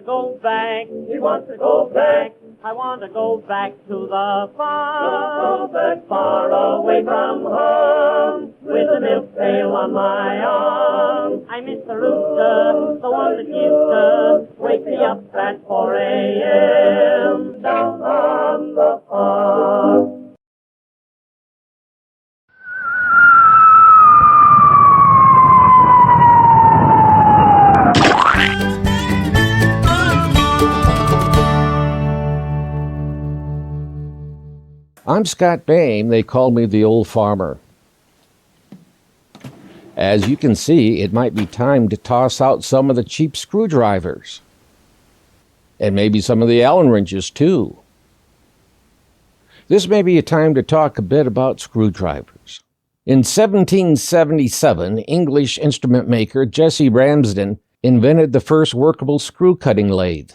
go back. He wants to go back. I want to go back to the farm. Go back far away from home, with a milk pail on my arm. I miss the rooster, the one that used to wake me up at 4 a.m. down on the farm. I'm Scott Bain. They call me the old farmer. As you can see, it might be time to toss out some of the cheap screwdrivers. And maybe some of the Allen wrenches too. This may be a time to talk a bit about screwdrivers. In 1777, English instrument maker Jesse Ramsden invented the first workable screw-cutting lathe.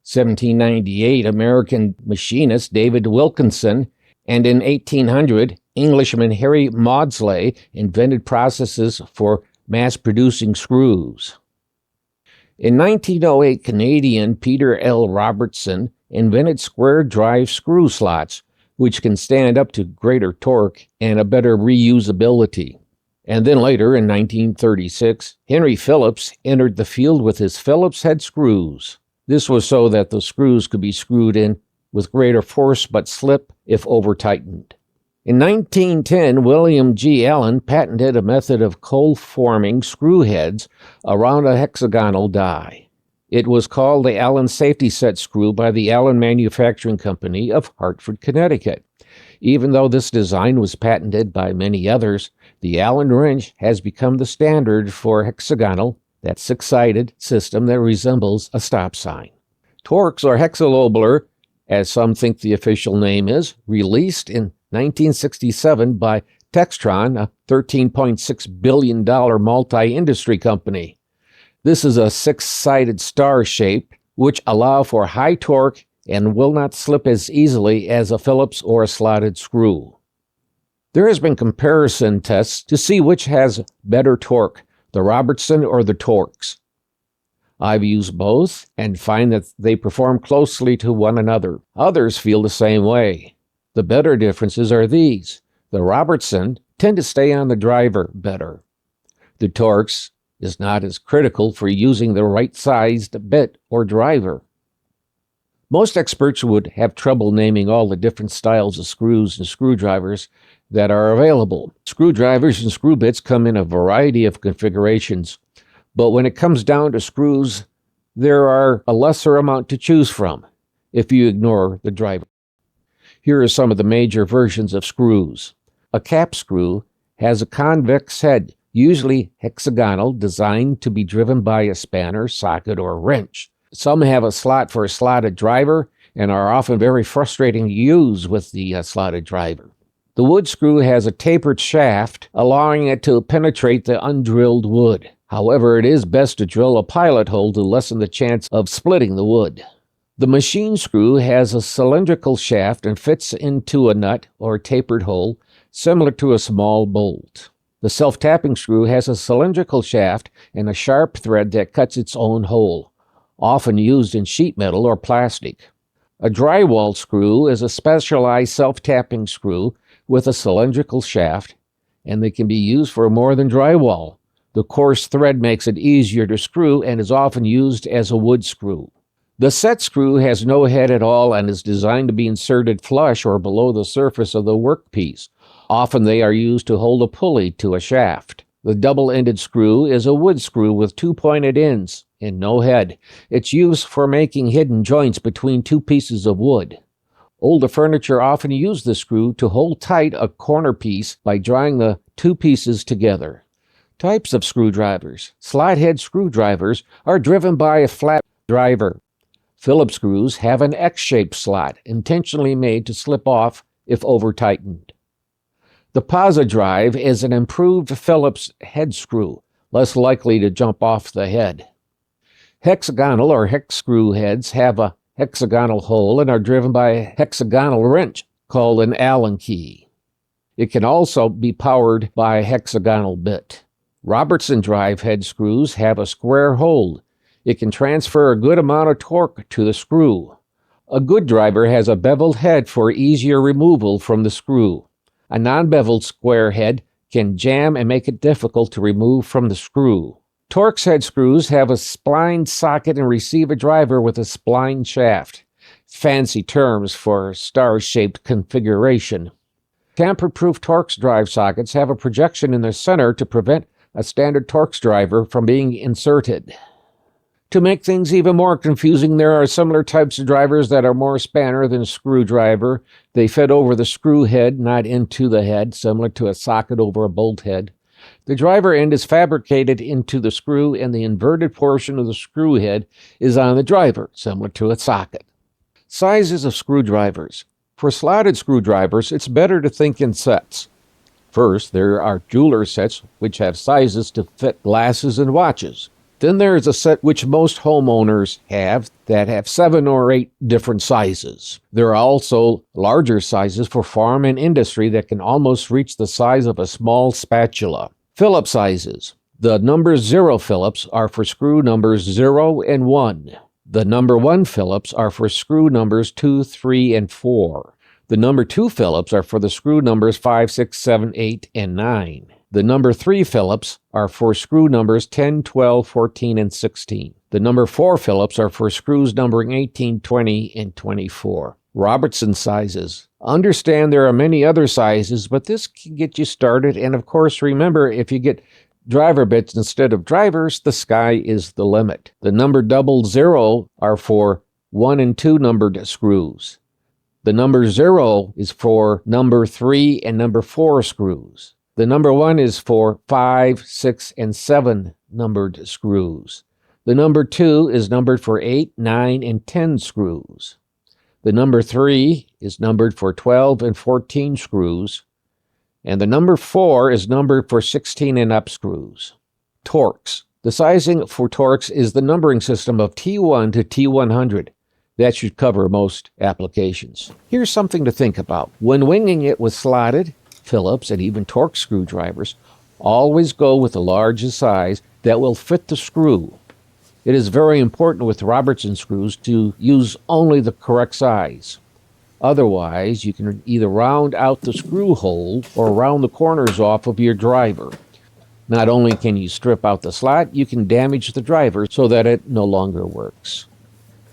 1798, American machinist David Wilkinson, and in 1800, Englishman Harry Maudslay invented processes for mass-producing screws. In 1908, Canadian Peter L. Robertson invented square drive screw slots, which can stand up to greater torque and a better reusability. And then later, in 1936, Henry Phillips entered the field with his Phillips head screws. This was so that the screws could be screwed in with greater force but slip if over-tightened. In 1910, William G. Allen patented a method of cold-forming screw heads around a hexagonal die. It was called the Allen Safety Set screw by the Allen Manufacturing Company of Hartford, Connecticut. Even though this design was patented by many others, the Allen wrench has become the standard for hexagonal, that six-sided system that resembles a stop sign. Torx, or hexalobular, as some think the official name is, released in 1967 by Tekton, a $13.6 billion multi-industry company. This is a six-sided star shape, which allow for high torque and will not slip as easily as a Phillips or a slotted screw. There has been comparison tests to see which has better torque, the Robertson or the Torx. I've used both and find that they perform closely to one another. Others feel the same way. The better differences are these. The Robertson tend to stay on the driver better. The Torx is not as critical for using the right-sized bit or driver. Most experts would have trouble naming all the different styles of screws and screwdrivers that are available. Screwdrivers and screw bits come in a variety of configurations, but when it comes down to screws, there are a lesser amount to choose from if you ignore the driver. Here are some of the major versions of screws. A cap screw has a convex head, usually hexagonal, designed to be driven by a spanner, socket, or wrench. Some have a slot for a slotted driver and are often very frustrating to use with the slotted driver. The wood screw has a tapered shaft, allowing it to penetrate the undrilled wood. However, it is best to drill a pilot hole to lessen the chance of splitting the wood. The machine screw has a cylindrical shaft and fits into a nut or tapered hole, similar to a small bolt. The self-tapping screw has a cylindrical shaft and a sharp thread that cuts its own hole, often used in sheet metal or plastic. A drywall screw is a specialized self-tapping screw with a cylindrical shaft, and they can be used for more than drywall. The coarse thread makes it easier to screw and is often used as a wood screw. The set screw has no head at all and is designed to be inserted flush or below the surface of the workpiece. Often they are used to hold a pulley to a shaft. The double-ended screw is a wood screw with two pointed ends and no head. It's used for making hidden joints between two pieces of wood. Older furniture often used the screw to hold tight a corner piece by drawing the two pieces together. Types of screwdrivers. Slot-head screwdrivers are driven by a flat driver. Phillips screws have an X-shaped slot, intentionally made to slip off if over-tightened. The Posi-drive is an improved Phillips head screw, less likely to jump off the head. Hexagonal or hex screw heads have a hexagonal hole and are driven by a hexagonal wrench called an Allen key. It can also be powered by a hexagonal bit. Robertson drive head screws have a square hole. It can transfer a good amount of torque to the screw. A good driver has a beveled head for easier removal from the screw. A non-beveled square head can jam and make it difficult to remove from the screw. Torx head screws have a spline socket and receive a driver with a spline shaft. Fancy terms for star-shaped configuration. Tamper-proof Torx drive sockets have a projection in their center to prevent a standard Torx driver from being inserted. To make things even more confusing, there are similar types of drivers that are more spanner than a screwdriver. They fit over the screw head, not into the head, similar to a socket over a bolt head. The driver end is fabricated into the screw, and the inverted portion of the screw head is on the driver, similar to a socket. Sizes of screwdrivers. For slotted screwdrivers, it's better to think in sets. First, there are jeweler sets, which have sizes to fit glasses and watches. Then there is a set which most homeowners have that have 7 or 8 different sizes. There are also larger sizes for farm and industry that can almost reach the size of a small spatula. Phillips sizes. The number 0 Phillips are for screw numbers 0 and 1. The number 1 Phillips are for screw numbers 2, 3, and 4. The number 2 Phillips are for the screw numbers 5, 6, 7, 8, and 9. The number 3 Phillips are for screw numbers 10, 12, 14, and 16. The number 4 Phillips are for screws numbering 18, 20, and 24. Robertson sizes. Understand there are many other sizes, but this can get you started. And of course, remember, if you get driver bits instead of drivers, the sky is the limit. The number 00 are for 1 and 2 numbered screws. The number 0 is for number 3 and number 4 screws. The number 1 is for 5, 6, and 7 numbered screws. The number 2 is numbered for 8, 9, and 10 screws. The number 3 is numbered for 12 and 14 screws. And the number 4 is numbered for 16 and up screws. Torx. The sizing for Torx is the numbering system of T1 to T100. That should cover most applications. Here's something to think about. When winging it with slotted, Phillips, and even Torx screwdrivers, always go with the largest size that will fit the screw. It is very important with Robertson screws to use only the correct size. Otherwise, you can either round out the screw hole or round the corners off of your driver. Not only can you strip out the slot, you can damage the driver so that it no longer works.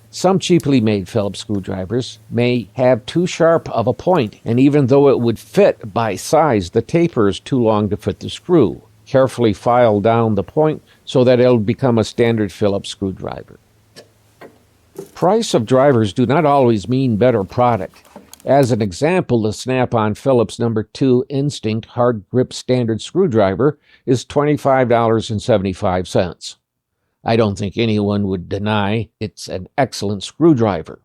Some cheaply made Phillips screwdrivers may have too sharp of a point, and even though it would fit by size, the taper is too long to fit the screw. Carefully file down the point so that it'll become a standard Phillips screwdriver. Price of drivers do not always mean better product. As an example, the Snap-on Phillips No. 2 Instinct Hard Grip Standard Screwdriver is $25.75. I don't think anyone would deny it's an excellent screwdriver.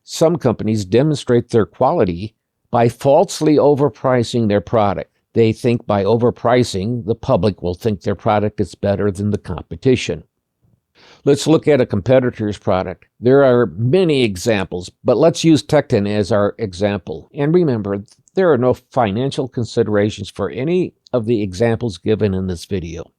Some companies demonstrate their quality by falsely overpricing their product. They think by overpricing, the public will think their product is better than the competition. Let's look at a competitor's product. There are many examples, but let's use Tekton as our example. And remember, there are no financial considerations for any of the examples given in this video.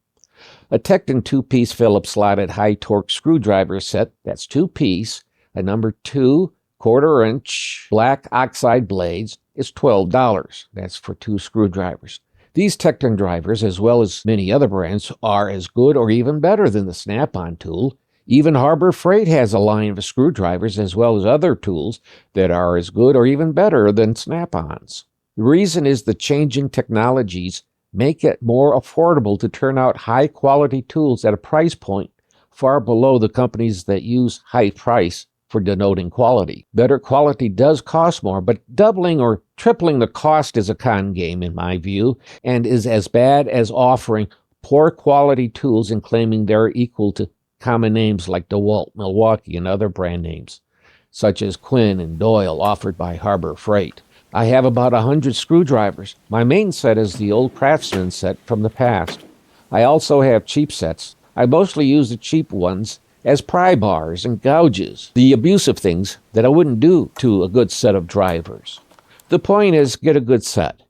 A Tekton 2-piece Phillips slotted high-torque screwdriver set, that's 2-piece, a number 2 1/4-inch black oxide blades, is $12. That's for 2 screwdrivers. These Tekton drivers, as well as many other brands, are as good or even better than the Snap-on tool. Even Harbor Freight has a line of screwdrivers as well as other tools that are as good or even better than Snap-ons. The reason is the changing technologies make it more affordable to turn out high-quality tools at a price point far below the companies that use high price for denoting quality. Better quality does cost more, but doubling or tripling the cost is a con game in my view, and is as bad as offering poor quality tools and claiming they're equal to common names like DeWalt, Milwaukee, and other brand names, such as Quinn and Doyle offered by Harbor Freight. I have about 100 screwdrivers. My main set is the old Craftsman set from the past. I also have cheap sets. I mostly use the cheap ones as pry bars and gouges, the abusive things that I wouldn't do to a good set of drivers. The point is, get a good set.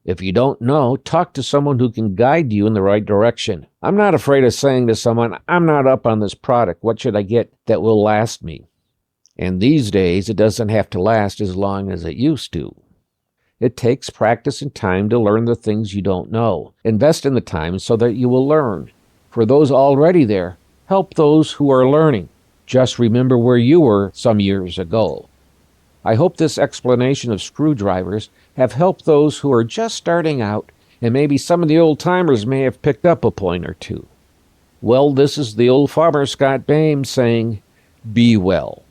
If you don't know, talk to someone who can guide you in the right direction. I'm not afraid of saying to someone, I'm not up on this product. What should I get that will last me? And these days, it doesn't have to last as long as it used to. It takes practice and time to learn the things you don't know. Invest in the time so that you will learn. For those already there, help those who are learning. Just remember where you were some years ago. I hope this explanation of screwdrivers have helped those who are just starting out, and maybe some of the old-timers may have picked up a point or two. Well, this is the old farmer Scott Bames saying, be well.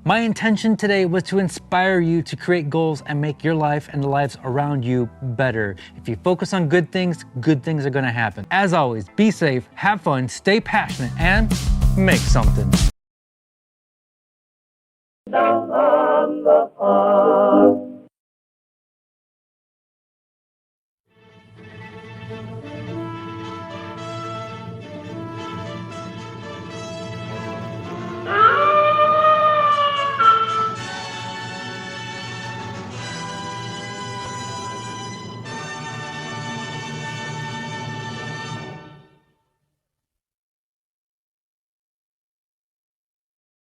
My intention today was to inspire you to create goals and make your life and the lives around you better. If you focus on good things are gonna happen. As always, be safe, have fun, stay passionate, and make something. Down on the farm.